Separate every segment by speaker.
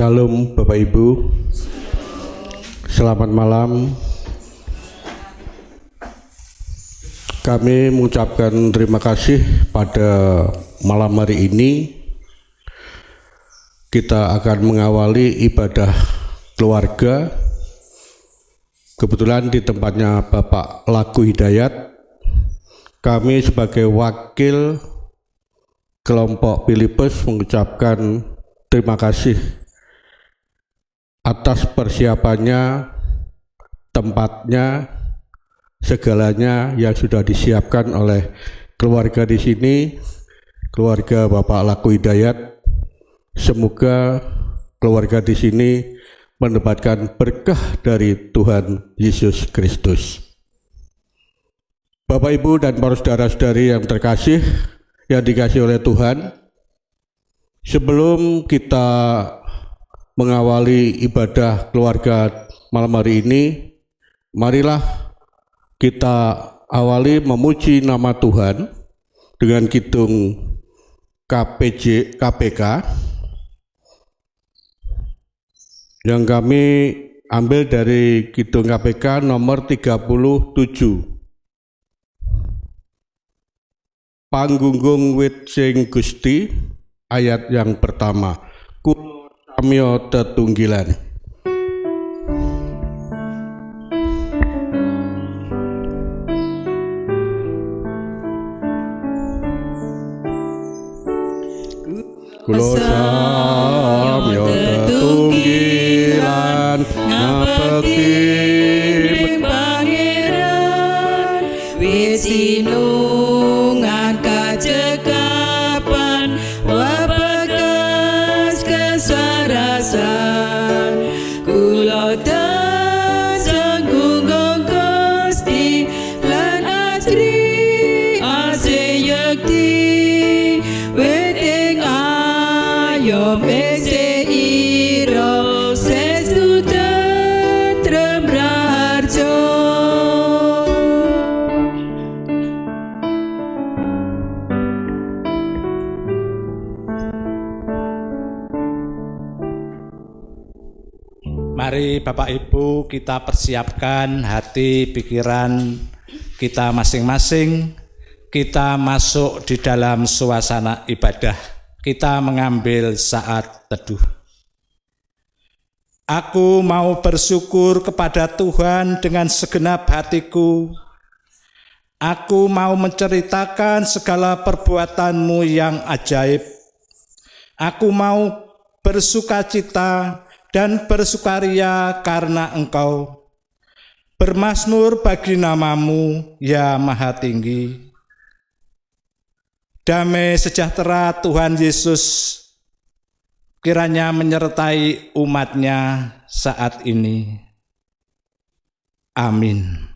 Speaker 1: Shalom Bapak Ibu, selamat malam. Kami mengucapkan terima kasih pada malam hari ini. Kita akan mengawali ibadah keluarga. Kebetulan di tempatnya Bapak Laku Hidayat, kami sebagai wakil kelompok Filipus mengucapkan terima kasih atas persiapannya, tempatnya, segalanya yang sudah disiapkan oleh keluarga di sini, keluarga Bapak Laku Hidayat. Semoga keluarga di sini mendapatkan berkah dari Tuhan Yesus Kristus. Bapak Ibu dan para saudara-saudari yang terkasih, yang dikasihi oleh Tuhan, sebelum kita mengawali ibadah keluarga malam hari ini, marilah kita awali memuji nama Tuhan dengan kidung KPK yang kami ambil dari kidung KPK nomor 37. Panggunggung wit sing Gusti, ayat yang pertama. Samyo tetunggilan. Kulo samyo tetunggilan ngabekti pangeran wit sinungan kacekapan wabekas kesarasan kula tansah gunggung Gusti lan ajri aseyekti weting ayo mese ira sestu tentrem raharjo.
Speaker 2: Mari Bapak Ibu kita persiapkan hati pikiran kita masing-masing. Kita masuk di dalam suasana ibadah. Kita mengambil saat teduh. Aku mau bersyukur kepada Tuhan dengan segenap hatiku. Aku mau menceritakan segala perbuatan-Mu yang ajaib. Aku mau bersukacita dan bersukaria karena Engkau. Bermazmur bagi nama-Mu, ya Maha Tinggi. Damai sejahtera Tuhan Yesus kiranya menyertai umat-Nya saat ini. Amin.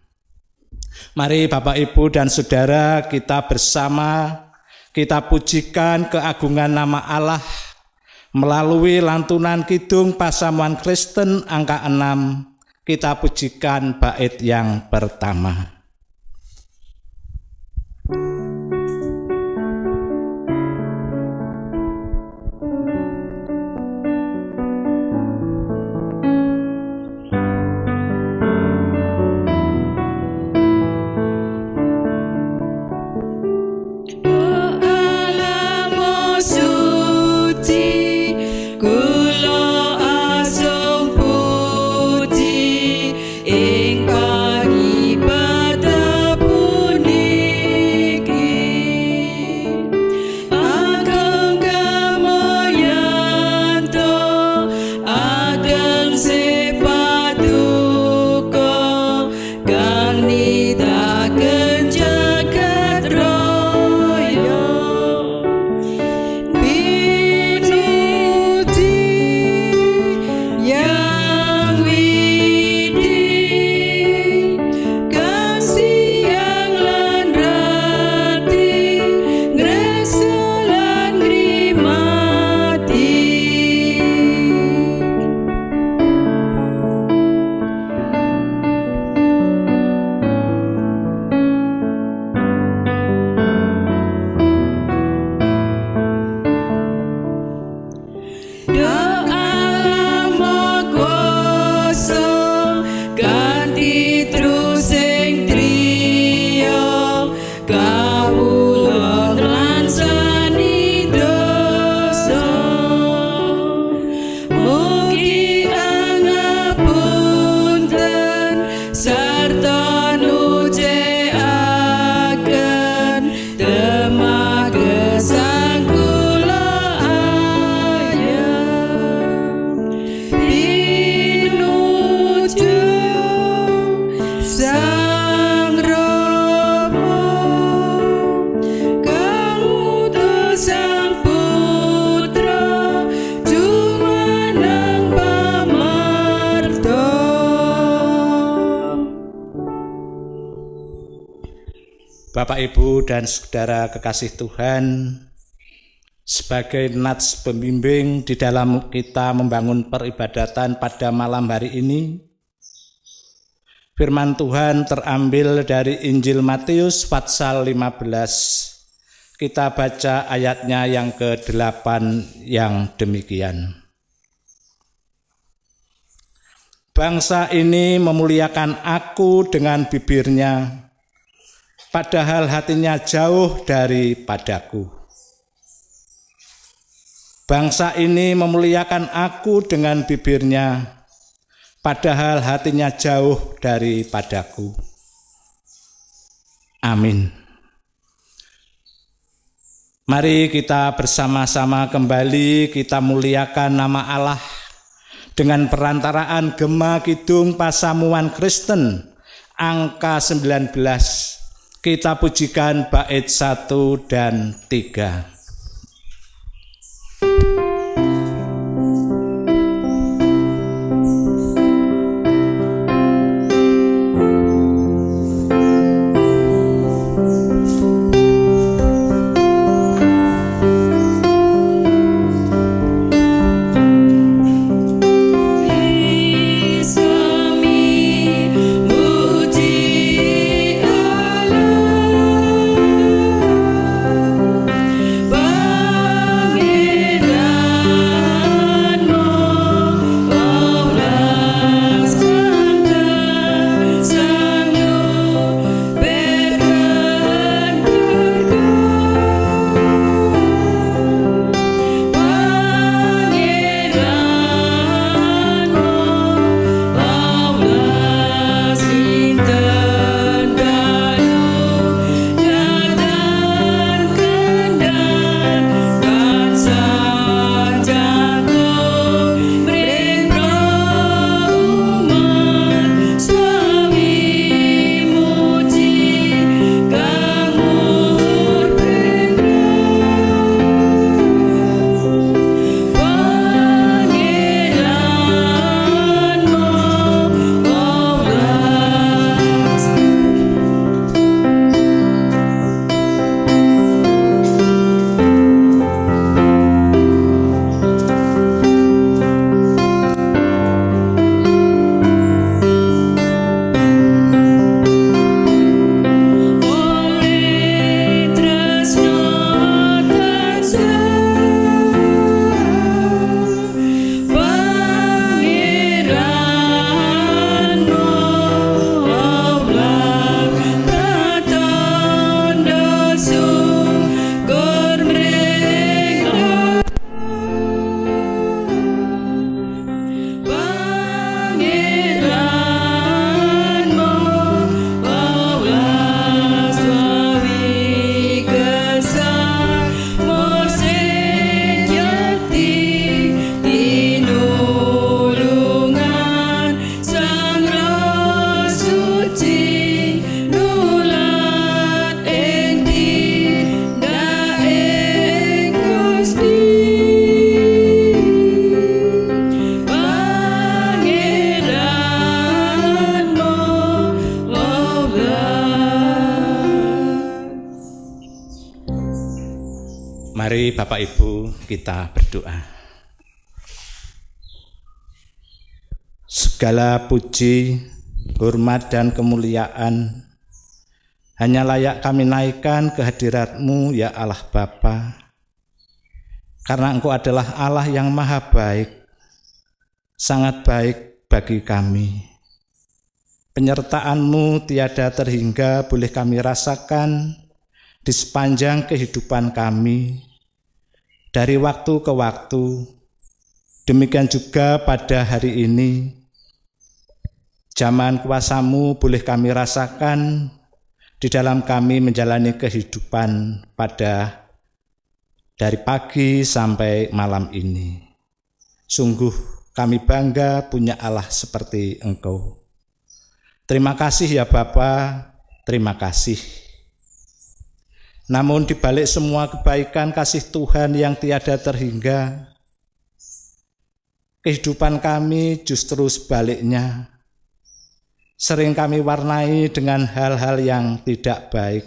Speaker 2: Mari Bapak Ibu dan Saudara kita bersama kita pujikan keagungan nama Allah melalui lantunan kidung Pasamuan Kristen angka 6, kita pujikan bait yang pertama.
Speaker 3: Ing pagi kawula ngransani dosa mugi angapunten sarta nucekaken temagesan kula ayem pinuju Sang Rama kang utus Sang Putra jumeneng pamarta.
Speaker 2: Bapak, Ibu, dan saudara kekasih Tuhan, sebagai nats pembimbing di dalam kita membangun peribadatan pada malam hari ini, firman Tuhan terambil dari Injil Matius pasal 15. Kita baca ayatnya yang ke-8 yang demikian. Bangsa ini memuliakan aku dengan bibirnya, padahal hatinya jauh daripadaku. Bangsa ini memuliakan aku dengan bibirnya, padahal hatinya jauh daripadaku. Amin. Mari kita bersama-sama kembali kita muliakan nama Allah dengan perantaraan Gema Kidung Pasamuan Kristen angka 19. Kita pujikan bait 1 dan 3. Mari Bapak Ibu kita berdoa. Segala puji, hormat dan kemuliaan hanya layak kami naikkan ke hadirat-Mu ya Allah Bapa. Karena Engkau adalah Allah yang maha baik, sangat baik bagi kami. Penyertaan-Mu tiada terhingga boleh kami rasakan di sepanjang kehidupan kami, dari waktu ke waktu. Demikian juga pada hari ini, zaman kuasa-Mu boleh kami rasakan di dalam kami menjalani kehidupan dari pagi sampai malam ini. Sungguh kami bangga punya Allah seperti Engkau. Terima kasih ya Bapa, terima kasih. Namun di balik semua kebaikan kasih Tuhan yang tiada terhingga, kehidupan kami justru sebaliknya. Sering kami warnai dengan hal-hal yang tidak baik.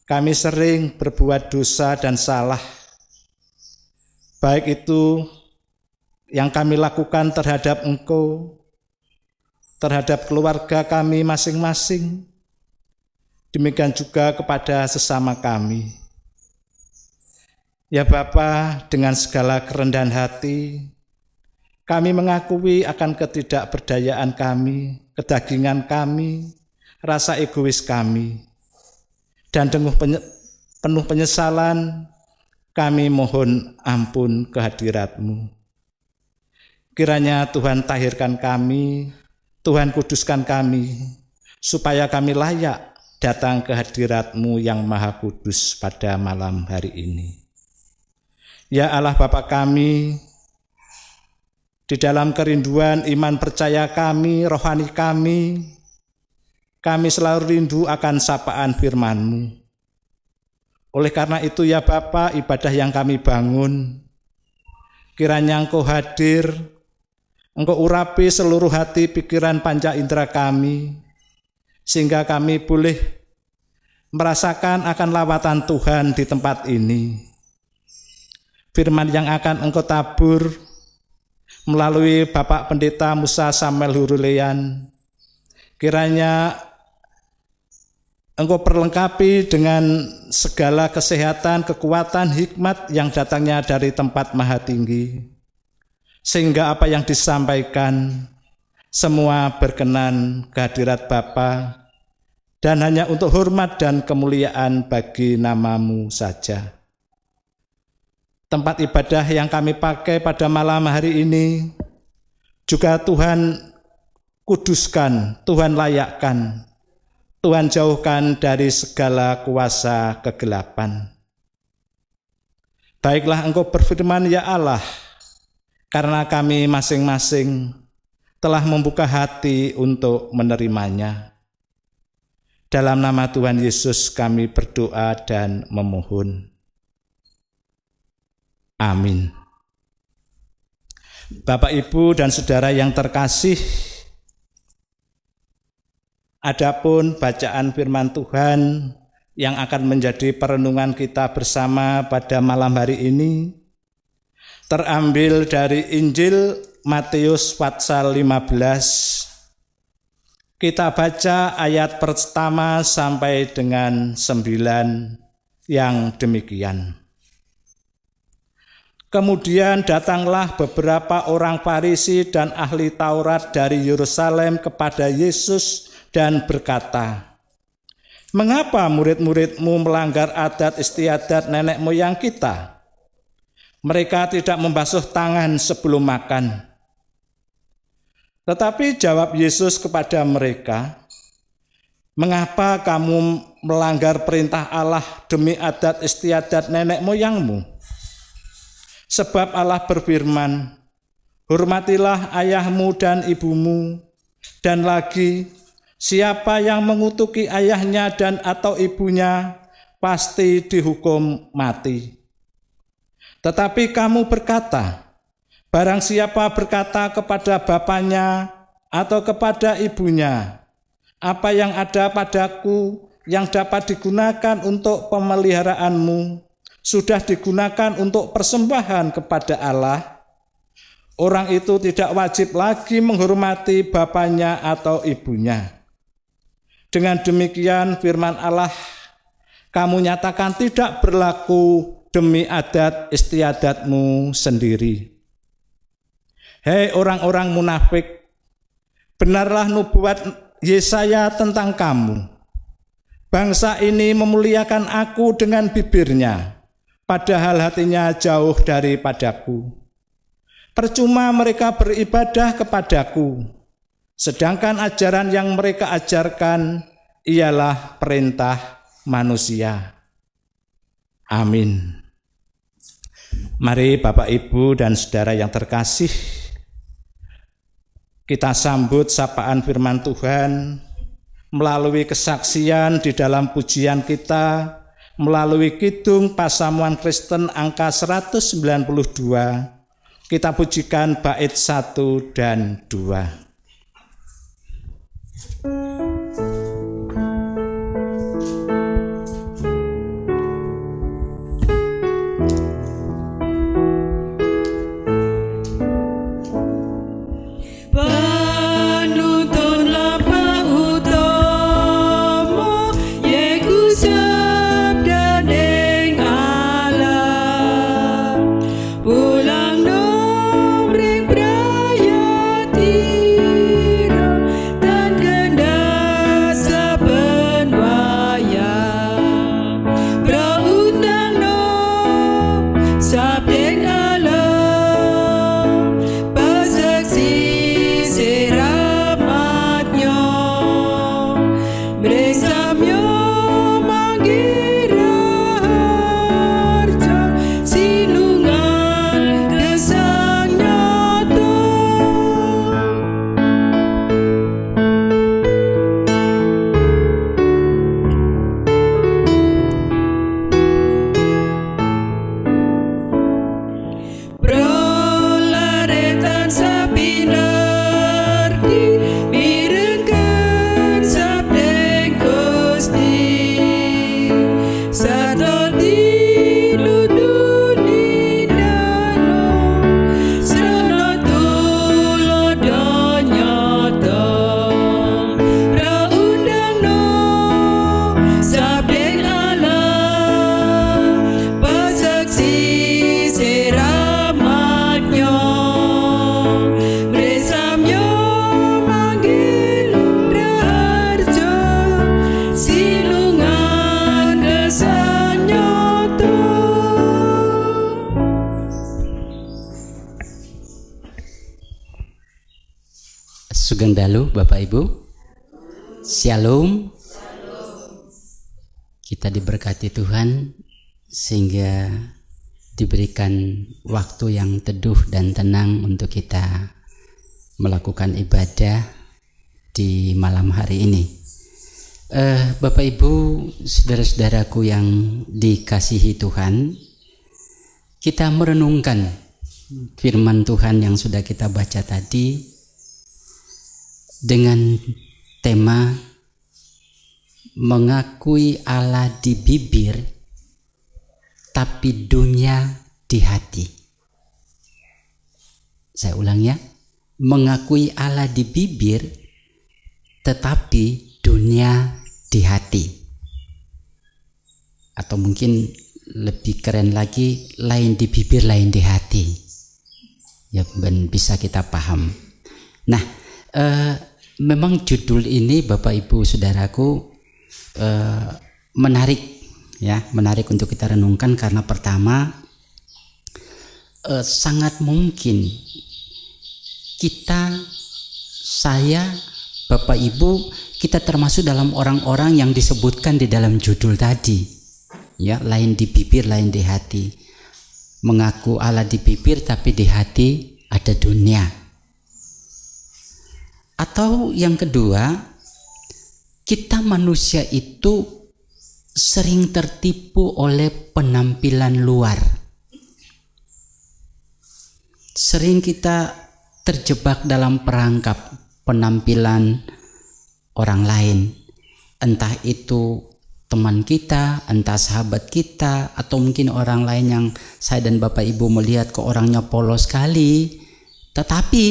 Speaker 2: Kami sering berbuat dosa dan salah, baik itu yang kami lakukan terhadap Engkau, terhadap keluarga kami masing-masing, demikian juga kepada sesama kami. Ya Bapa, dengan segala kerendahan hati, kami mengakui akan ketidakberdayaan kami, kedagingan kami, rasa egois kami, dan dengan penuh penyesalan kami mohon ampun kehadirat-Mu. Kiranya Tuhan tahirkan kami, Tuhan kuduskan kami, supaya kami layak datang ke hadirat-Mu yang Maha Kudus pada malam hari ini. Ya Allah Bapa kami, di dalam kerinduan iman percaya kami, rohani kami selalu rindu akan sapaan firman-Mu. Oleh karena itu ya Bapa, ibadah yang kami bangun, kiranya Engkau hadir, Engkau urapi seluruh hati, pikiran, panca indera kami, sehingga kami boleh merasakan akan lawatan Tuhan di tempat ini. Firman yang akan Engkau tabur melalui Bapak Pendeta Musa Samuel Hurulean, kiranya Engkau perlengkapi dengan segala kesehatan, kekuatan, hikmat yang datangnya dari tempat maha tinggi, sehingga apa yang disampaikan semua berkenan kehadirat Bapa dan hanya untuk hormat dan kemuliaan bagi nama-Mu saja. Tempat ibadah yang kami pakai pada malam hari ini juga Tuhan kuduskan, Tuhan layakkan, Tuhan jauhkan dari segala kuasa kegelapan. Baiklah Engkau berfirman ya Allah, karena kami masing-masing telah membuka hati untuk menerimanya. Dalam nama Tuhan Yesus kami berdoa dan memohon. Amin. Bapak, Ibu, dan saudara yang terkasih, adapun bacaan firman Tuhan yang akan menjadi perenungan kita bersama pada malam hari ini terambil dari Injil Matius pasal 15. Kita baca ayat pertama sampai dengan 9 yang demikian. Kemudian datanglah beberapa orang Farisi dan ahli Taurat dari Yerusalem kepada Yesus dan berkata, "Mengapa murid-murid-Mu melanggar adat istiadat nenek moyang kita? Mereka tidak membasuh tangan sebelum makan." Tetapi jawab Yesus kepada mereka, "Mengapa kamu melanggar perintah Allah demi adat istiadat nenek moyangmu? Sebab Allah berfirman, hormatilah ayahmu dan ibumu, dan lagi, siapa yang mengutuki ayahnya dan atau ibunya, pasti dihukum mati. Tetapi kamu berkata, barang siapa berkata kepada bapaknya atau kepada ibunya, apa yang ada padaku yang dapat digunakan untuk pemeliharaanmu, sudah digunakan untuk persembahan kepada Allah, orang itu tidak wajib lagi menghormati bapaknya atau ibunya. Dengan demikian firman Allah, kamu nyatakan tidak berlaku demi adat istiadatmu sendiri. Hei orang-orang munafik, benarlah nubuat Yesaya tentang kamu. Bangsa ini memuliakan aku dengan bibirnya, padahal hatinya jauh daripadaku. Percuma mereka beribadah kepadaku, sedangkan ajaran yang mereka ajarkan ialah perintah manusia. Amin. Mari Bapak, Ibu, dan saudara yang terkasih, kita sambut sapaan firman Tuhan melalui kesaksian di dalam pujian kita, melalui Kidung Pasamuan Kristen angka 192. Kita pujikan bait 1 dan 2.
Speaker 4: Sugeng dalu Bapak Ibu. Shalom. Kita diberkati Tuhan sehingga diberikan waktu yang teduh dan tenang untuk kita melakukan ibadah di malam hari ini. Bapak Ibu, saudara-saudaraku yang dikasihi Tuhan, kita merenungkan firman Tuhan yang sudah kita baca tadi dengan tema mengakui Allah di bibir tapi dunia di hati. Saya ulang ya, mengakui Allah di bibir tetapi dunia di hati. Atau mungkin lebih keren lagi, lain di bibir lain di hati. Ya, bisa kita paham. Nah, memang judul ini Bapak Ibu Saudaraku menarik ya, menarik untuk kita renungkan karena pertama sangat mungkin kita, saya, Bapak Ibu, kita termasuk dalam orang-orang yang disebutkan di dalam judul tadi ya, lain di bibir lain di hati. Mengaku Allah di bibir tapi di hati ada dunia. Atau yang kedua, kita manusia itu sering tertipu oleh penampilan luar. Sering kita terjebak dalam perangkap penampilan orang lain. Entah itu teman kita, entah sahabat kita, atau mungkin orang lain yang saya dan Bapak Ibu melihat kok orangnya polos sekali. Tetapi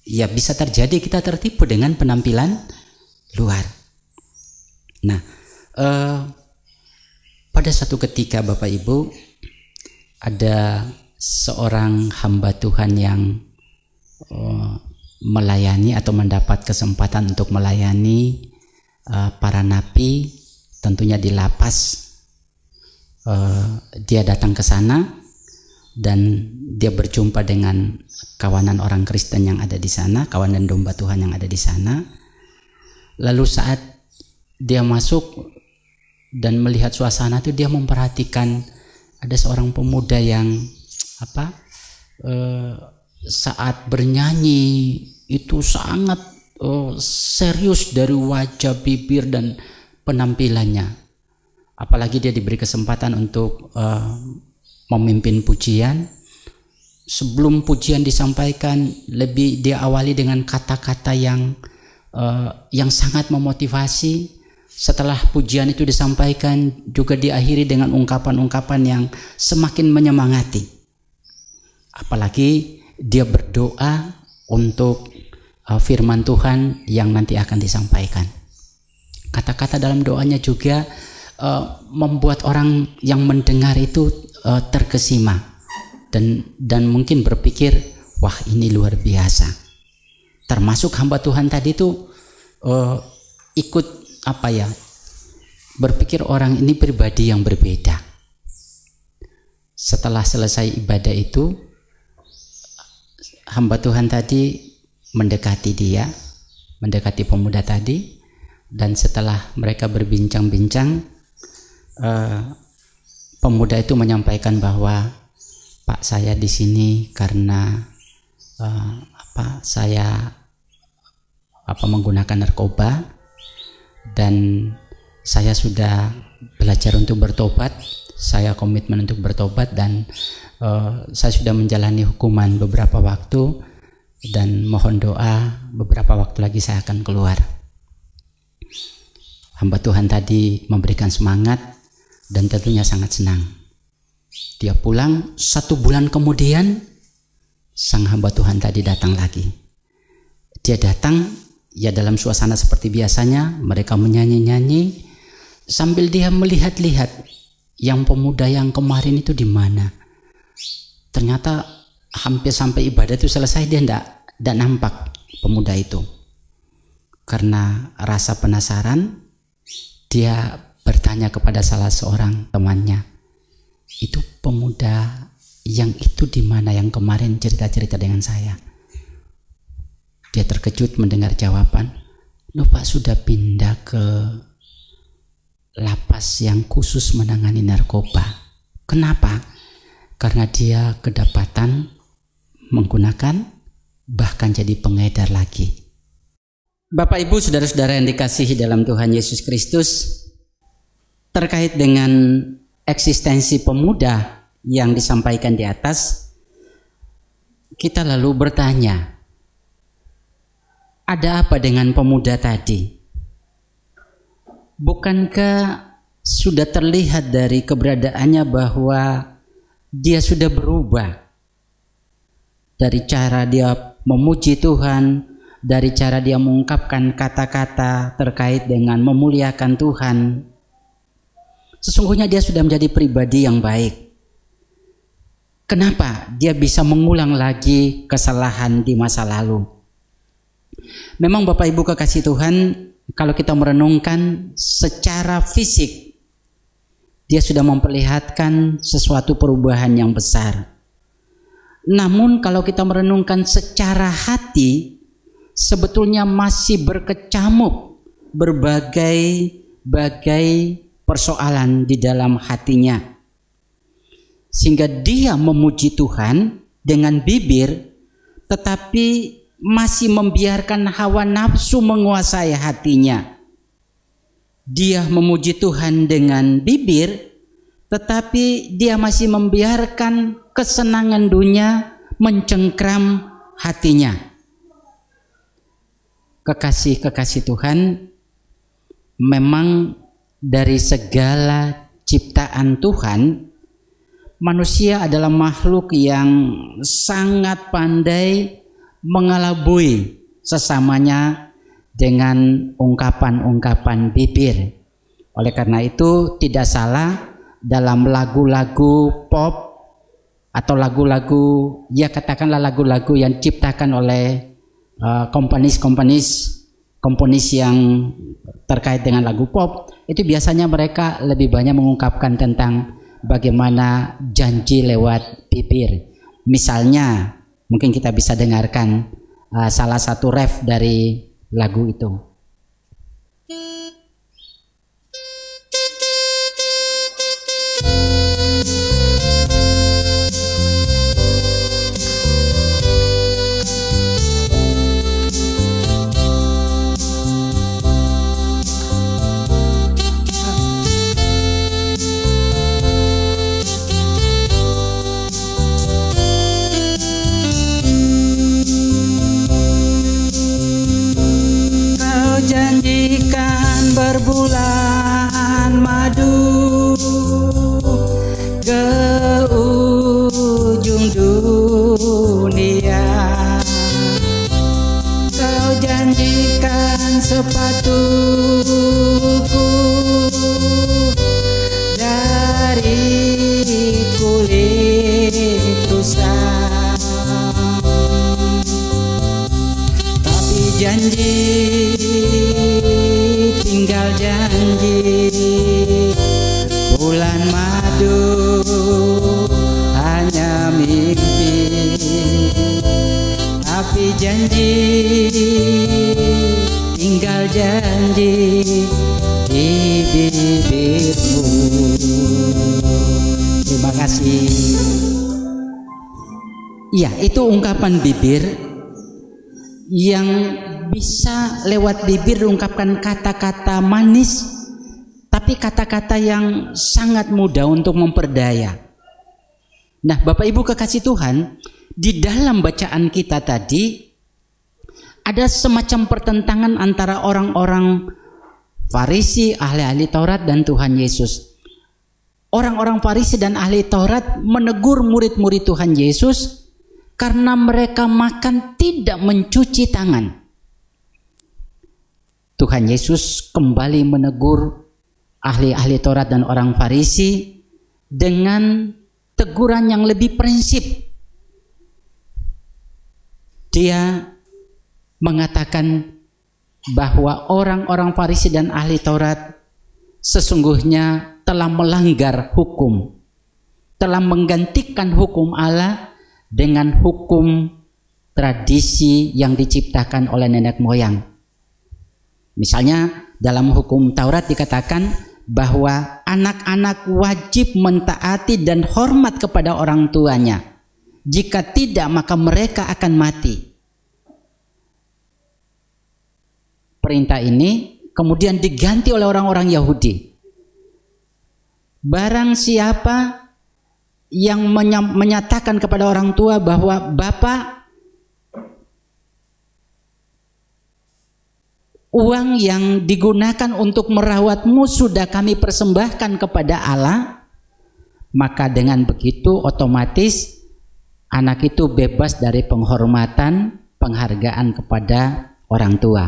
Speaker 4: ya bisa terjadi kita tertipu dengan penampilan luar. Nah, pada satu ketika Bapak Ibu, ada seorang hamba Tuhan yang melayani atau mendapat kesempatan untuk melayani para nabi tentunya di lapas. Dia datang ke sana dan dia berjumpa dengan kawanan orang Kristen yang ada di sana, kawanan domba Tuhan yang ada di sana. Lalu saat dia masuk dan melihat suasana itu, dia memperhatikan ada seorang pemuda yang saat bernyanyi itu sangat serius dari wajah, bibir dan penampilannya. Apalagi dia diberi kesempatan untuk memimpin pujian. Sebelum pujian disampaikan, lebih dia awali dengan kata-kata yang sangat memotivasi. Setelah pujian itu disampaikan, juga diakhiri dengan ungkapan-ungkapan yang semakin menyemangati. Apalagi dia berdoa untuk firman Tuhan yang nanti akan disampaikan. Kata-kata dalam doanya juga membuat orang yang mendengar itu terkesima dan mungkin berpikir, wah ini luar biasa. Termasuk hamba Tuhan tadi itu ikut berpikir orang ini pribadi yang berbeda. Setelah selesai ibadah itu, hamba Tuhan tadi mendekati pemuda tadi, dan setelah mereka berbincang-bincang, pemuda itu menyampaikan bahwa, Pak, saya di sini karena saya menggunakan narkoba dan saya sudah belajar untuk bertobat. Saya komitmen untuk bertobat dan saya sudah menjalani hukuman beberapa waktu dan mohon doa, beberapa waktu lagi saya akan keluar. Hamba Tuhan tadi memberikan semangat dan tentunya sangat senang. Dia pulang, 1 bulan kemudian sang hamba Tuhan tadi datang lagi. Dia datang ya dalam suasana seperti biasanya, mereka menyanyi-nyanyi sambil dia melihat-lihat yang pemuda yang kemarin itu di mana. Ternyata hampir sampai ibadah itu selesai dia tidak nampak pemuda itu. Karena rasa penasaran, dia bertanya kepada salah seorang temannya, itu pemuda yang itu di mana yang kemarin cerita-cerita dengan saya? Dia terkejut mendengar jawaban, "Loh Pak, sudah pindah ke lapas yang khusus menangani narkoba." Kenapa? Karena dia kedapatan menggunakan, bahkan jadi pengedar lagi. Bapak Ibu saudara-saudara yang dikasihi dalam Tuhan Yesus Kristus, terkait dengan eksistensi pemuda yang disampaikan di atas, kita lalu bertanya, ada apa dengan pemuda tadi? Bukankah sudah terlihat dari keberadaannya bahwa dia sudah berubah? Dari cara dia memuji Tuhan, dari cara dia mengungkapkan kata-kata terkait dengan memuliakan Tuhan, sesungguhnya dia sudah menjadi pribadi yang baik. Kenapa dia bisa mengulang lagi kesalahan di masa lalu? Memang Bapak Ibu kekasih Tuhan, kalau kita merenungkan secara fisik, dia sudah memperlihatkan sesuatu perubahan yang besar. Namun kalau kita merenungkan secara hati, sebetulnya masih berkecamuk berbagai persoalan di dalam hatinya. Sehingga dia memuji Tuhan dengan bibir, tetapi masih membiarkan hawa nafsu menguasai hatinya. Dia memuji Tuhan dengan bibir, tetapi dia masih membiarkan kesenangan dunia mencengkram hatinya. Kekasih-kekasih Tuhan, memang dari segala ciptaan Tuhan, manusia adalah makhluk yang sangat pandai mengelabui sesamanya dengan ungkapan-ungkapan bibir. Oleh karena itu tidak salah dalam lagu-lagu pop atau lagu-lagu, ya katakanlah lagu-lagu yang diciptakan oleh kompanis-kompanis komponis yang terkait dengan lagu pop, itu biasanya mereka lebih banyak mengungkapkan tentang bagaimana janji lewat bibir. Misalnya, mungkin kita bisa dengarkan salah satu ref dari lagu itu.
Speaker 3: Janjikan berbulan madu ke ujung dunia. Kau janjikan sepatuku dari kulit rusa. Tapi janji tinggal janji, bulan madu hanya mimpi. Tapi janji tinggal janji di bibirmu. Terima kasih.
Speaker 4: Iya, itu ungkapan bibir yang bisa lewat bibir diungkapkan kata-kata manis, tapi kata-kata yang sangat mudah untuk memperdaya. Nah, Bapak Ibu kekasih Tuhan, di dalam bacaan kita tadi ada semacam pertentangan antara orang-orang Farisi, ahli-ahli Taurat, dan Tuhan Yesus. Orang-orang Farisi dan ahli Taurat menegur murid-murid Tuhan Yesus karena mereka makan tidak mencuci tangan. Tuhan Yesus kembali menegur ahli-ahli Taurat dan orang Farisi dengan teguran yang lebih prinsip. Dia mengatakan bahwa orang-orang Farisi dan ahli Taurat sesungguhnya telah melanggar hukum, telah menggantikan hukum Allah dengan hukum tradisi yang diciptakan oleh nenek moyang. Misalnya dalam hukum Taurat dikatakan bahwa anak-anak wajib mentaati dan hormat kepada orang tuanya. Jika tidak, maka mereka akan mati. Perintah ini kemudian diganti oleh orang-orang Yahudi. Barang siapa yang menyatakan kepada orang tua bahwa Bapak, uang yang digunakan untuk merawatmu sudah kami persembahkan kepada Allah, maka dengan begitu otomatis anak itu bebas dari penghormatan, penghargaan kepada orang tua.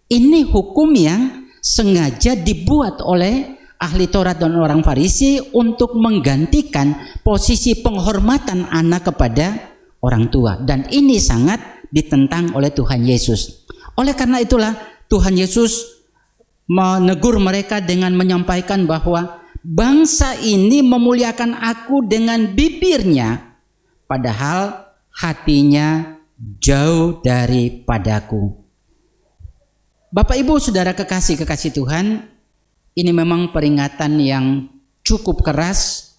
Speaker 4: Ini hukum yang sengaja dibuat oleh ahli Taurat dan orang Farisi untuk menggantikan posisi penghormatan anak kepada orang tua. Dan ini sangat ditentang oleh Tuhan Yesus. Oleh karena itulah Tuhan Yesus menegur mereka dengan menyampaikan bahwa bangsa ini memuliakan aku dengan bibirnya, padahal hatinya jauh daripadaku. Bapak Ibu Saudara kekasih Tuhan, ini memang peringatan yang cukup keras,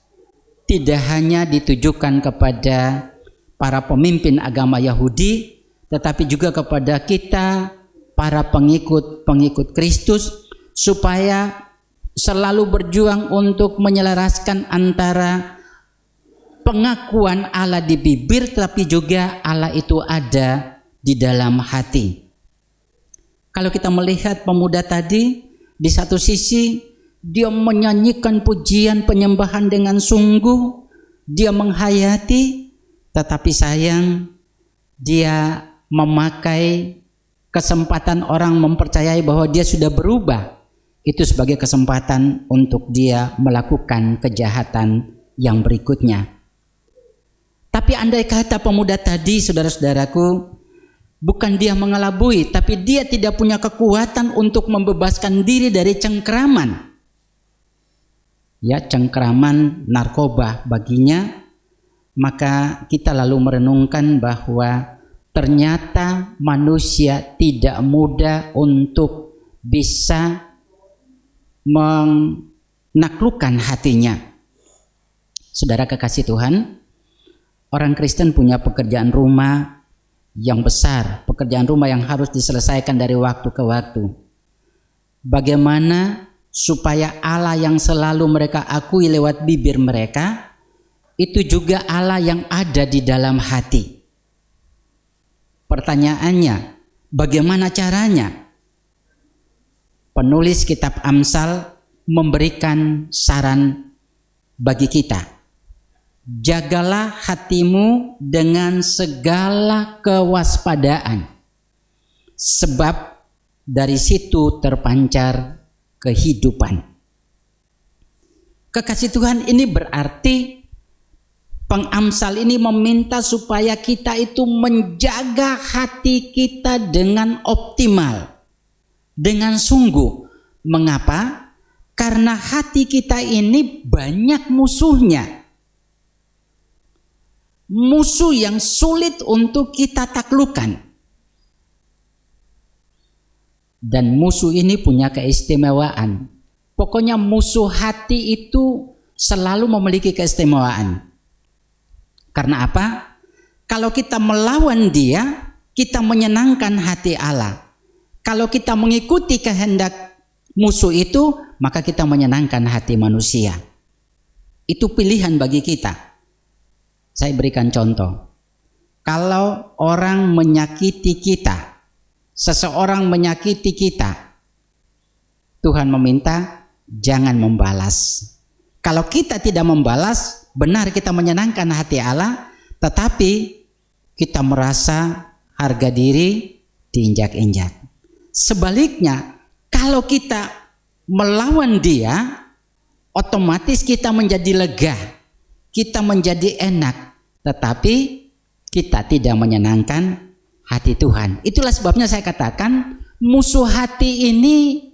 Speaker 4: tidak hanya ditujukan kepada para pemimpin agama Yahudi, tetapi juga kepada kita para pengikut Kristus, supaya selalu berjuang untuk menyelaraskan antara pengakuan Allah di bibir, tapi juga Allah itu ada di dalam hati. Kalau kita melihat pemuda tadi, di satu sisi dia menyanyikan pujian penyembahan dengan sungguh, dia menghayati, tetapi sayang dia memakai kesempatan orang mempercayai bahwa dia sudah berubah, itu sebagai kesempatan untuk dia melakukan kejahatan yang berikutnya. Tapi andai kata pemuda tadi, saudara-saudaraku, Bukan dia mengelabui, tapi dia tidak punya kekuatan untuk membebaskan diri dari cengkraman. Ya, cengkraman narkoba baginya. Maka kita lalu merenungkan bahwa ternyata manusia tidak mudah untuk bisa menaklukkan hatinya. Saudara kekasih Tuhan, orang Kristen punya pekerjaan rumah yang besar, pekerjaan rumah yang harus diselesaikan dari waktu ke waktu. Bagaimana supaya Allah yang selalu mereka akui lewat bibir mereka, itu juga Allah yang ada di dalam hati. Pertanyaannya, bagaimana caranya? Penulis kitab Amsal memberikan saran bagi kita. Jagalah hatimu dengan segala kewaspadaan, sebab dari situ terpancar kehidupan. Kekasih Tuhan, ini berarti pengamsal ini meminta supaya kita itu menjaga hati kita dengan optimal, dengan sungguh. Mengapa? Karena hati kita ini banyak musuhnya. Musuh yang sulit untuk kita taklukkan. Dan musuh ini punya keistimewaan. Pokoknya musuh hati itu selalu memiliki keistimewaan. Karena apa? Kalau kita melawan dia, kita menyenangkan hati Allah. Kalau kita mengikuti kehendak musuh itu, maka kita menyenangkan hati manusia. Itu pilihan bagi kita. Saya berikan contoh. Kalau orang menyakiti kita, seseorang menyakiti kita, Tuhan meminta jangan membalas. Kalau kita tidak membalas, benar kita menyenangkan hati Allah, tetapi kita merasa harga diri diinjak-injak. Sebaliknya, kalau kita melawan dia, otomatis kita menjadi lega, kita menjadi enak, tetapi kita tidak menyenangkan hati Tuhan. Itulah sebabnya saya katakan musuh hati ini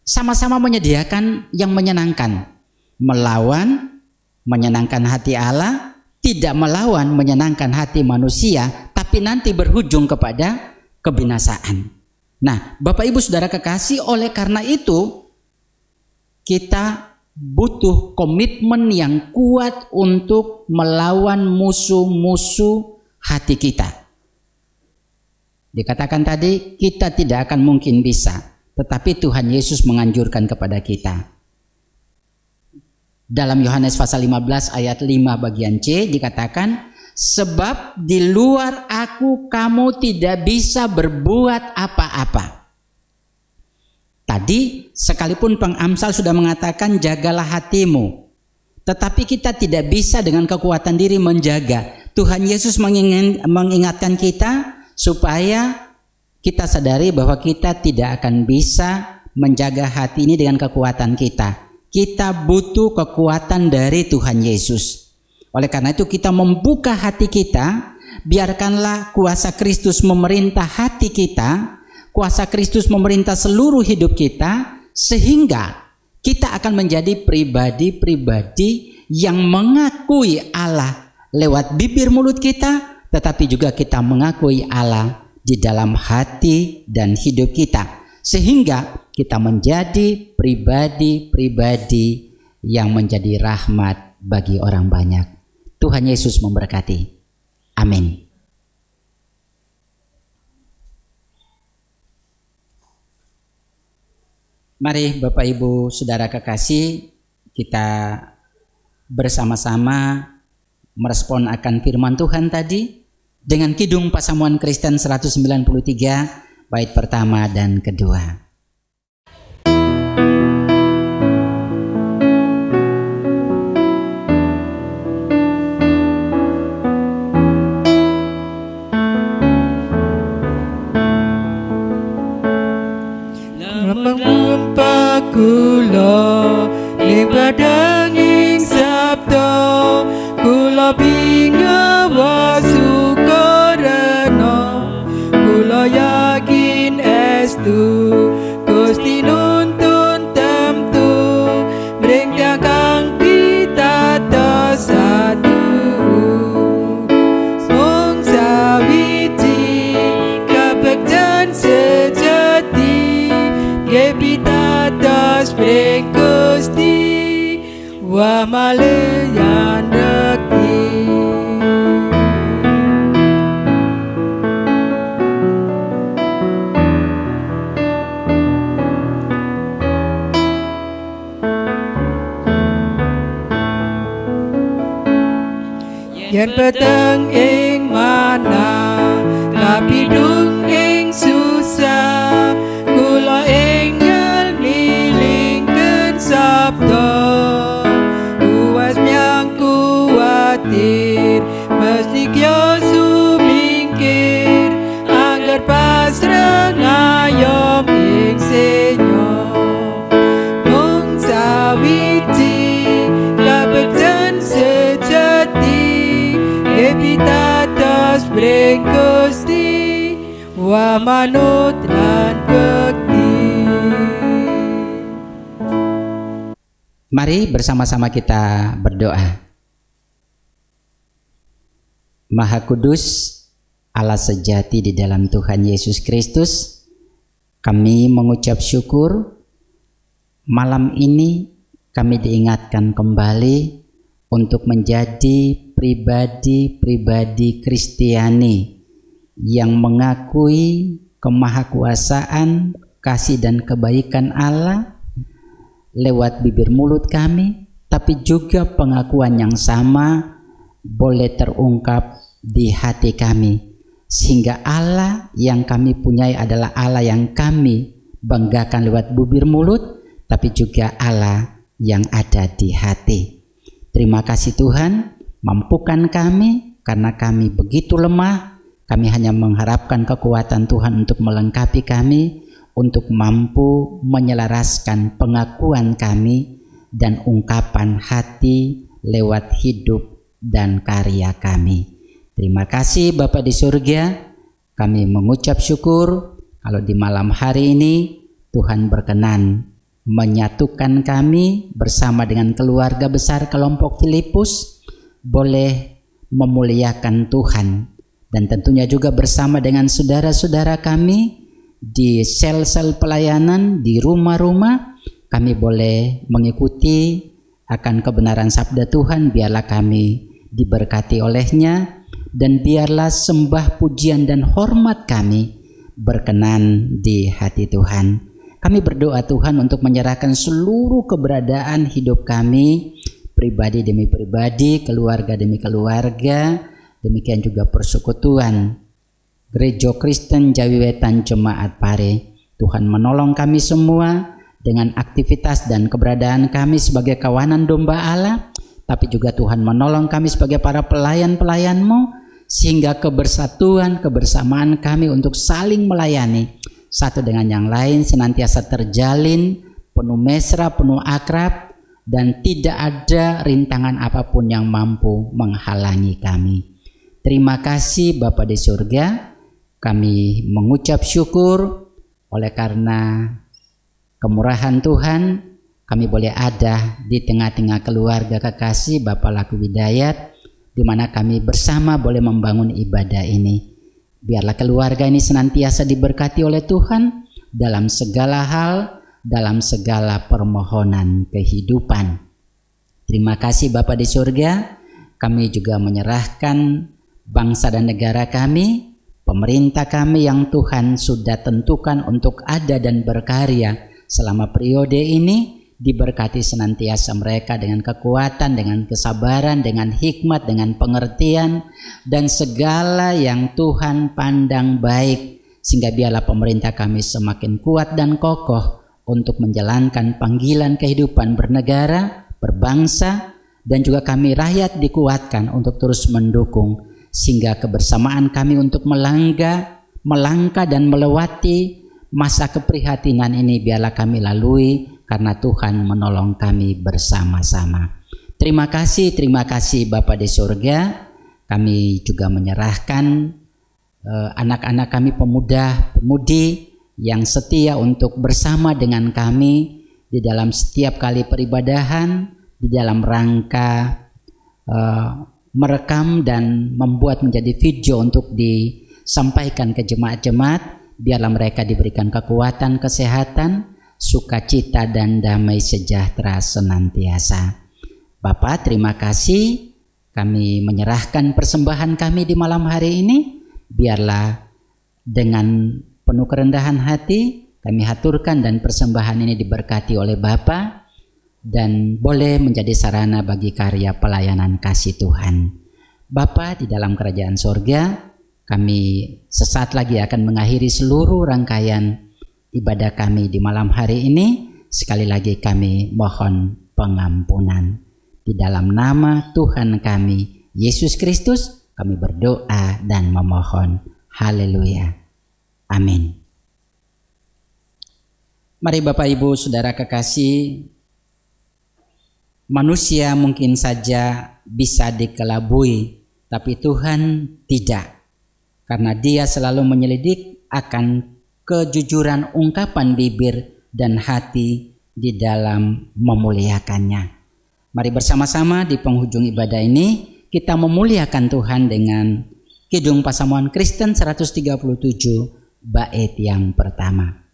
Speaker 4: sama-sama menyediakan yang menyenangkan. Melawan menyenangkan hati Allah, tidak melawan menyenangkan hati manusia, tapi nanti berujung kepada kebinasaan. Nah, Bapak Ibu Saudara kekasih, oleh karena itu kita butuh komitmen yang kuat untuk melawan musuh-musuh hati kita. Dikatakan tadi, kita tidak akan mungkin bisa, tetapi Tuhan Yesus menganjurkan kepada kita. Dalam Yohanes pasal 15 ayat 5 bagian C dikatakan, sebab di luar aku kamu tidak bisa berbuat apa-apa. Tadi sekalipun pengamsal sudah mengatakan jagalah hatimu, tetapi kita tidak bisa dengan kekuatan diri menjaga. Tuhan Yesus mengingatkan kita supaya kita sadari bahwa kita tidak akan bisa menjaga hati ini dengan kekuatan kita. Kita butuh kekuatan dari Tuhan Yesus. Oleh karena itu kita membuka hati kita, biarkanlah kuasa Kristus memerintah hati kita, kuasa Kristus memerintah seluruh hidup kita, sehingga kita akan menjadi pribadi-pribadi yang mengakui Allah lewat bibir mulut kita, tetapi juga kita mengakui Allah di dalam hati dan hidup kita, sehingga kita menjadi pribadi-pribadi yang menjadi rahmat bagi orang banyak. Tuhan Yesus memberkati. Amin. Mari Bapak Ibu Saudara kekasih, kita bersama-sama merespon akan firman Tuhan tadi dengan Kidung Pasamuan Kristen 193 bait pertama dan kedua.
Speaker 5: Kula ing badanging sabda kula bingawa sukarana wa maleyan dekti. Yen peteng ing mana kapidung ing susah, kula enggal nilingkeun sabda uwas nyang kuwatir mesti kyo sumingkir angger pasrah ngayom ing senyo mung sawiji kabekten sejati epitatos breng Gusti wa manut lan bekti.
Speaker 4: Mari bersama-sama kita berdoa. Maha Kudus, Allah sejati di dalam Tuhan Yesus Kristus, kami mengucap syukur malam ini kami diingatkan kembali untuk menjadi pribadi-pribadi Kristiani yang mengakui kemahakuasaan, kasih dan kebaikan Allah lewat bibir mulut kami, tapi juga pengakuan yang sama boleh terungkap di hati kami, sehingga Allah yang kami punyai adalah Allah yang kami banggakan lewat bibir mulut, tapi juga Allah yang ada di hati. Terima kasih Tuhan, mampukan kami karena kami begitu lemah. Kami hanya mengharapkan kekuatan Tuhan untuk melengkapi kami, untuk mampu menyelaraskan pengakuan kami dan ungkapan hati lewat hidup dan karya kami. Terima kasih Bapa di surga, kami mengucap syukur kalau di malam hari ini Tuhan berkenan menyatukan kami bersama dengan keluarga besar kelompok Filipus, boleh memuliakan Tuhan, dan tentunya juga bersama dengan saudara-saudara kami di sel-sel pelayanan, di rumah-rumah, kami boleh mengikuti akan kebenaran sabda Tuhan. Biarlah kami diberkati olehnya, dan biarlah sembah, pujian dan hormat kami berkenan di hati Tuhan. Kami berdoa Tuhan untuk menyerahkan seluruh keberadaan hidup kami, pribadi demi pribadi, keluarga demi keluarga, demikian juga persekutuan Gereja Kristen Jawiwetan Jemaat Pare. Tuhan menolong kami semua dengan aktivitas dan keberadaan kami sebagai kawanan domba Allah, tapi juga Tuhan menolong kami sebagai para pelayan-pelayan-Mu, sehingga kebersatuan, kebersamaan kami untuk saling melayani satu dengan yang lain senantiasa terjalin, penuh mesra, penuh akrab, dan tidak ada rintangan apapun yang mampu menghalangi kami. Terima kasih Bapa di surga, kami mengucap syukur oleh karena kemurahan Tuhan, kami boleh ada di tengah-tengah keluarga kekasih Bapak Laku Widayat, di mana kami bersama boleh membangun ibadah ini. Biarlah keluarga ini senantiasa diberkati oleh Tuhan dalam segala hal, dalam segala permohonan kehidupan. Terima kasih Bapa di surga, kami juga menyerahkan bangsa dan negara kami, pemerintah kami yang Tuhan sudah tentukan untuk ada dan berkarya selama periode ini. Diberkati senantiasa mereka dengan kekuatan, dengan kesabaran, dengan hikmat, dengan pengertian, dan segala yang Tuhan pandang baik, sehingga biarlah pemerintah kami semakin kuat dan kokoh untuk menjalankan panggilan kehidupan bernegara, berbangsa, dan juga kami rakyat dikuatkan untuk terus mendukung, sehingga kebersamaan kami untuk melangkah dan melewati masa keprihatinan ini biarlah kami lalui, karena Tuhan menolong kami bersama-sama. Terima kasih Bapa di surga. Kami juga menyerahkan anak-anak kami, pemuda-pemudi yang setia untuk bersama dengan kami di dalam setiap kali peribadahan, di dalam rangka merekam dan membuat menjadi video untuk disampaikan ke jemaat-jemaat. Biarlah mereka diberikan kekuatan, kesehatan, sukacita dan damai sejahtera senantiasa. Bapa, terima kasih kami menyerahkan persembahan kami di malam hari ini. Biarlah dengan penuh kerendahan hati kami haturkan dan persembahan ini diberkati oleh Bapa dan boleh menjadi sarana bagi karya pelayanan kasih Tuhan. Bapa di dalam kerajaan sorga, kami sesaat lagi akan mengakhiri seluruh rangkaian ibadah kami di malam hari ini. Sekali lagi kami mohon pengampunan. Di dalam nama Tuhan kami, Yesus Kristus, kami berdoa dan memohon. Haleluya. Amin. Mari Bapak Ibu Saudara kekasih, manusia mungkin saja bisa dikelabui, tapi Tuhan tidak. Karena Dia selalu menyelidik akan kejujuran ungkapan bibir dan hati di dalam memuliakannya. Mari bersama-sama di penghujung ibadah ini kita memuliakan Tuhan dengan Kidung Pasamuan Kristen 137 bait yang pertama.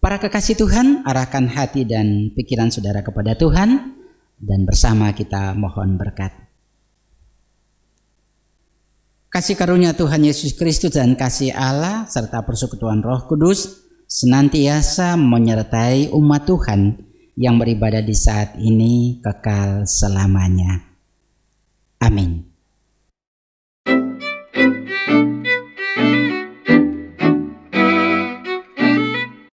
Speaker 4: Para kekasih Tuhan, arahkan hati dan pikiran saudara kepada Tuhan dan bersama kita mohon berkat. Kasih karunia Tuhan Yesus Kristus dan kasih Allah serta persekutuan Roh Kudus senantiasa menyertai umat Tuhan yang beribadah di saat ini kekal selamanya. Amin.